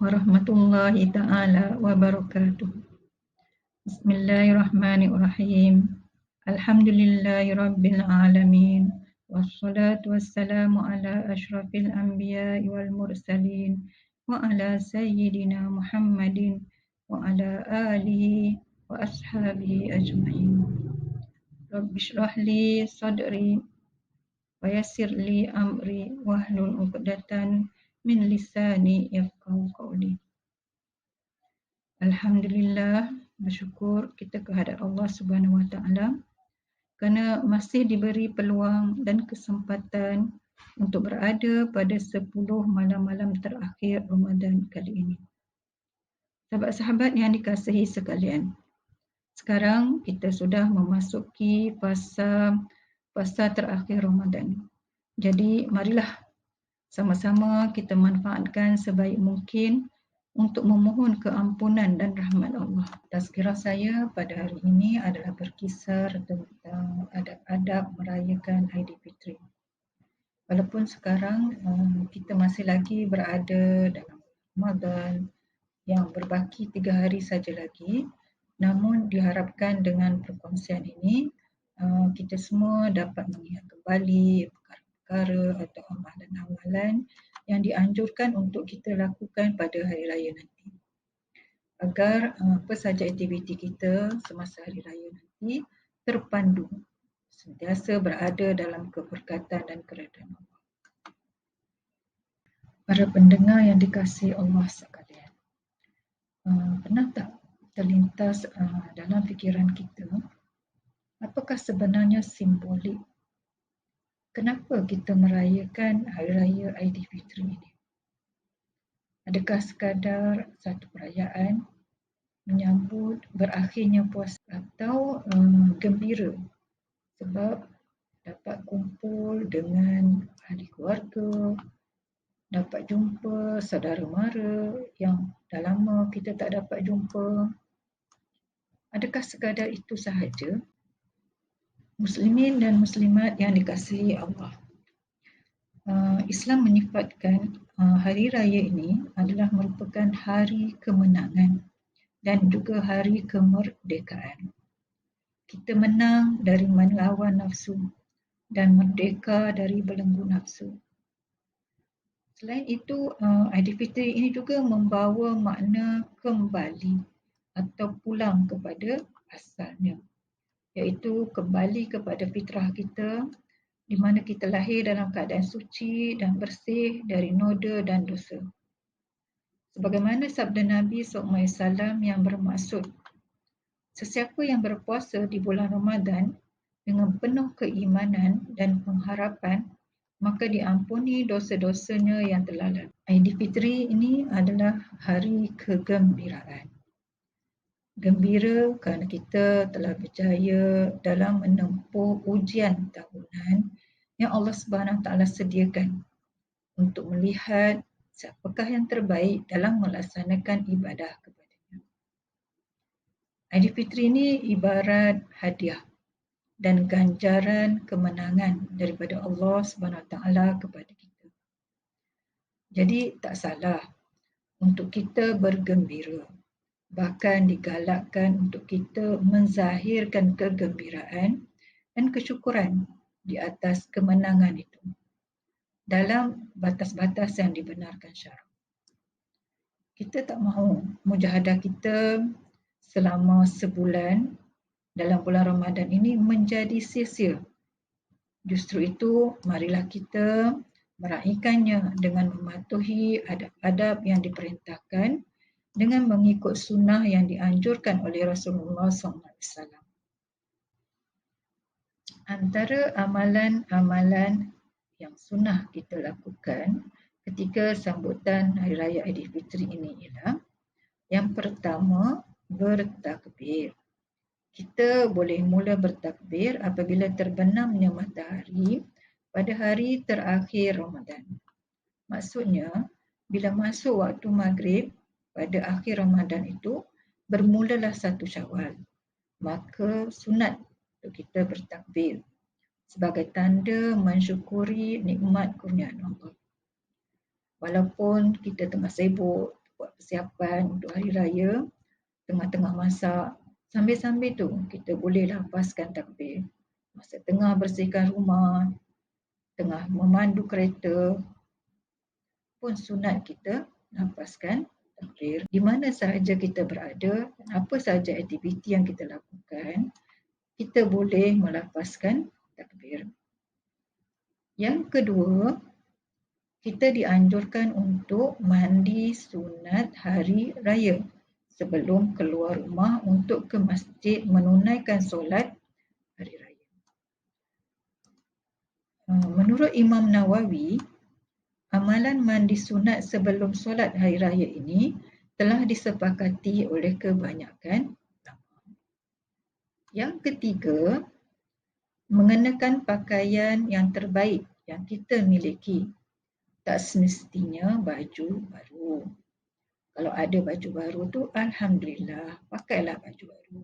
warahmatullahi taala wabarakatuh. Bismillahirrahmanirrahim. Alhamdulillahirabbil alamin. Wassalatu wassalamu ala asyrafil anbiya'i wal mursalin wa ala sayyidina Muhammadin wa ala alihi wa ashabihi ajma'in. Rabbi shrah li sadri wa yassir li amri wahlul 'uqdatan min lisani yafqahu qawli. Alhamdulillah, bersyukur kita kehadrat Allah Subhanahu Wa Taala kerana masih diberi peluang dan kesempatan untuk berada pada 10 malam-malam terakhir Ramadan kali ini. Sahabat-sahabat yang dikasihi sekalian, sekarang kita sudah memasuki fasa terakhir Ramadan. Jadi marilah sama-sama kita manfaatkan sebaik mungkin untuk memohon keampunan dan rahmat Allah. Tazkirah saya pada hari ini adalah berkisar tentang adab-adab merayakan Aidilfitri. Walaupun sekarang kita masih lagi berada dalam Ramadan yang berbaki 3 hari saja lagi, namun diharapkan dengan perkongsian ini kita semua dapat mengingat kembali perkara-perkara atau amalan-amalan yang dianjurkan untuk kita lakukan pada hari raya nanti. Agar apa sahaja aktiviti kita semasa hari raya nanti terpandu, sentiasa berada dalam keberkatan dan keredaan Allah. Para pendengar yang dikasihi Allah sekalian, pernah tak terlintas dalam fikiran kita, apakah sebenarnya simbolik kenapa kita merayakan Hari Raya Aidilfitri ini? Adakah sekadar satu perayaan menyambut berakhirnya puasa atau gembira sebab dapat kumpul dengan ahli keluarga, dapat jumpa saudara mara yang dah lama kita tak dapat jumpa? Adakah sekadar itu sahaja? Muslimin dan muslimat yang dikasihi Allah, Islam menyifatkan hari raya ini adalah merupakan hari kemenangan dan juga hari kemerdekaan. Kita menang dari melawan nafsu dan merdeka dari belenggu nafsu. Selain itu, Aidilfitri ini juga membawa makna kembali atau pulang kepada asalnya, iaitu kembali kepada fitrah kita di mana kita lahir dalam keadaan suci dan bersih dari noda dan dosa. Sebagaimana sabda Nabi SAW yang bermaksud, sesiapa yang berpuasa di bulan Ramadan dengan penuh keimanan dan pengharapan, maka diampuni dosa-dosanya yang telah lalu. Aidilfitri ini adalah hari kegembiraan. Gembira kerana kita telah berjaya dalam menempuh ujian tahunan yang Allah Subhanahu Taala sediakan untuk melihat siapakah yang terbaik dalam melaksanakan ibadah kepadanya. Aidilfitri ini ibarat hadiah dan ganjaran kemenangan daripada Allah Subhanahu Taala kepada kita. Jadi tak salah untuk kita bergembira. Bahkan digalakkan untuk kita menzahirkan kegembiraan dan kesyukuran di atas kemenangan itu dalam batas-batas yang dibenarkan syarak. Kita tak mahu mujahadah kita selama sebulan dalam bulan Ramadan ini menjadi sia-sia. Justru itu, marilah kita meraihkannya dengan mematuhi adab-adab yang diperintahkan dengan mengikut sunnah yang dianjurkan oleh Rasulullah SAW. Antara amalan-amalan yang sunnah kita lakukan ketika sambutan Hari Raya Aidilfitri ini ialah yang pertama, bertakbir. Kita boleh mula bertakbir apabila terbenamnya matahari pada hari terakhir Ramadan. Maksudnya, bila masuk waktu maghrib pada akhir Ramadan itu, bermulalah 1 Syawal. Maka sunat untuk kita bertakbir sebagai tanda mensyukuri nikmat kurniaan Allah. Walaupun kita tengah sibuk buat buat persiapan untuk hari raya, tengah-tengah masak, sambil-sambil tu kita boleh lapaskan takbir. Masa tengah bersihkan rumah, tengah memandu kereta pun sunat kita lapaskan takbir. Di mana sahaja kita berada dan apa sahaja aktiviti yang kita lakukan, kita boleh melapaskan takbir. Yang kedua, kita dianjurkan untuk mandi sunat hari raya sebelum keluar rumah untuk ke masjid menunaikan solat hari raya. Menurut Imam Nawawi, amalan mandi sunat sebelum solat hari raya ini telah disepakati oleh kebanyakan ulama. Yang ketiga, mengenakan pakaian yang terbaik yang kita miliki. Tak semestinya baju baru. Kalau ada baju baru tu, alhamdulillah, pakailah baju baru.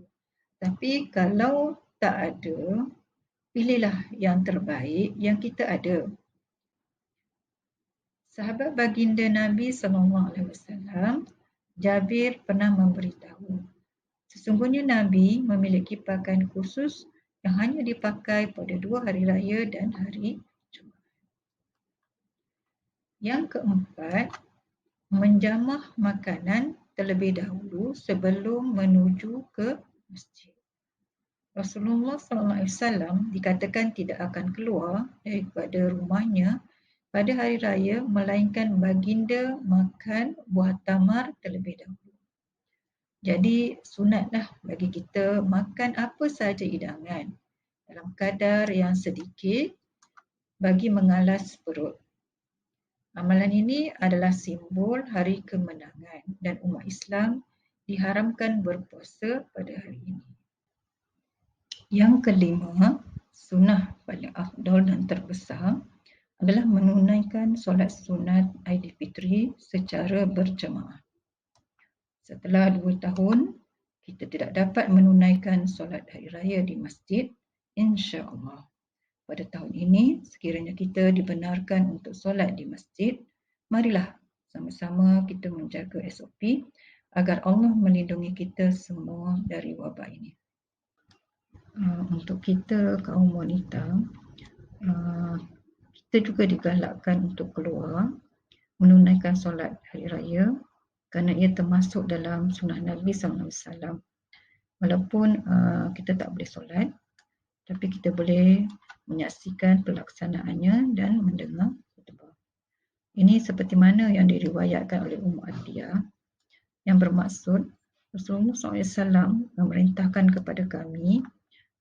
Tapi kalau tak ada, pilihlah yang terbaik yang kita ada. Sahabat baginda Nabi SAW, Jabir pernah memberitahu, sesungguhnya Nabi memiliki pakaian khusus yang hanya dipakai pada 2 hari raya dan hari Jumaat. Yang keempat, menjamah makanan terlebih dahulu sebelum menuju ke masjid. Rasulullah SAW dikatakan tidak akan keluar daripada rumahnya pada hari raya melainkan baginda makan buah tamar terlebih dahulu. Jadi sunatlah bagi kita makan apa sahaja hidangan dalam kadar yang sedikit bagi mengalas perut. Amalan ini adalah simbol hari kemenangan dan umat Islam diharamkan berpuasa pada hari ini. Yang kelima, sunnah paling afdal dan terbesar adalah menunaikan solat sunat Aidilfitri secara berjemaah. Setelah 2 tahun, kita tidak dapat menunaikan solat hari raya di masjid, insya-Allah. Pada tahun ini, sekiranya kita dibenarkan untuk solat di masjid, marilah sama-sama kita menjaga SOP agar Allah melindungi kita semua dari wabak ini. Untuk kita kaum wanita, kita juga digalakkan untuk keluar menunaikan solat hari raya kerana ia termasuk dalam sunnah Nabi SAW. Walaupun kita tak boleh solat, tapi kita boleh menyaksikan pelaksanaannya dan mendengar khutbah. Ini seperti mana yang diriwayatkan oleh Ummu Atiyah yang bermaksud Rasulullah SAW memerintahkan kepada kami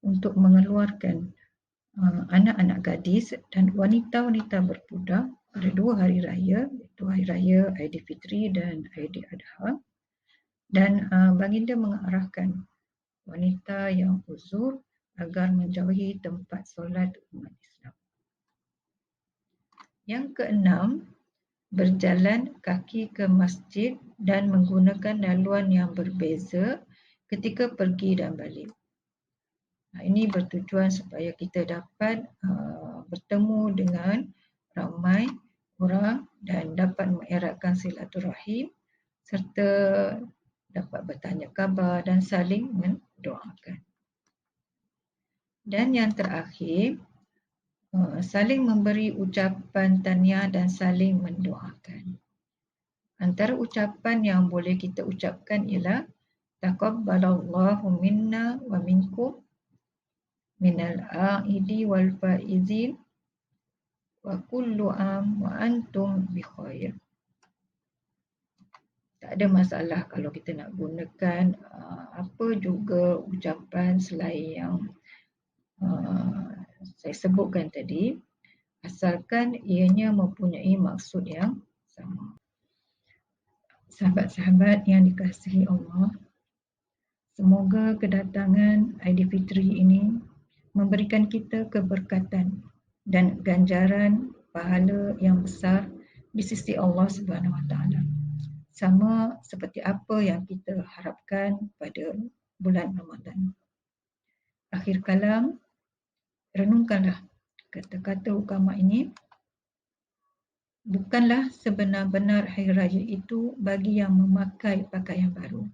untuk mengeluarkan anak-anak gadis dan wanita-wanita berbudak pada 2 hari raya, iaitu hari raya Aidilfitri dan Aidiladha, dan baginda mengarahkan wanita yang uzur agar menjauhi tempat solat umat Islam. Yang keenam, berjalan kaki ke masjid dan menggunakan laluan yang berbeza ketika pergi dan balik. Ini bertujuan supaya kita dapat bertemu dengan ramai orang dan dapat mengeratkan silaturahim serta dapat bertanya khabar dan saling mendoakan. Dan yang terakhir, saling memberi ucapan tahniah dan saling mendoakan. Antara ucapan yang boleh kita ucapkan ialah taqabbalallahu minna wa minkum minal a'idi wal faizin wa kullu am wa antum bi khair. Tak ada masalah kalau kita nak gunakan apa juga ucapan selain yang saya sebutkan tadi, asalkan ianya mempunyai maksud yang sama. Sahabat-sahabat yang dikasihi Allah, semoga kedatangan Aidilfitri ini memberikan kita keberkatan dan ganjaran pahala yang besar di sisi Allah Subhanahu Wa Taala. Sama seperti apa yang kita harapkan pada bulan Ramadan. Akhir kalam, renungkanlah kata-kata ukama ini Bukanlah sebenar-benar hari raya itu bagi yang memakai pakaian baru.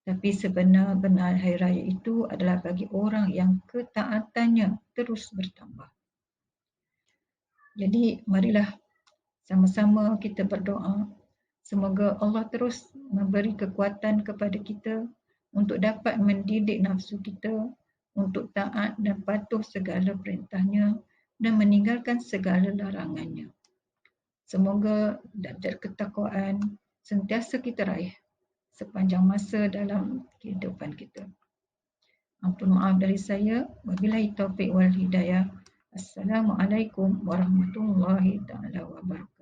Tapi sebenar-benar hari raya itu adalah bagi orang yang ketaatannya terus bertambah. Jadi marilah sama-sama kita berdoa. Semoga Allah terus memberi kekuatan kepada kita untuk dapat mendidik nafsu kita untuk taat dan patuh segala perintahnya dan meninggalkan segala larangannya. Semoga darjat ketakwaan sentiasa kita raih sepanjang masa dalam kehidupan kita. Ampun maaf dari saya. Wabillahi taufiq wal hidayah. Assalamualaikum warahmatullahi taala wabarakatuh.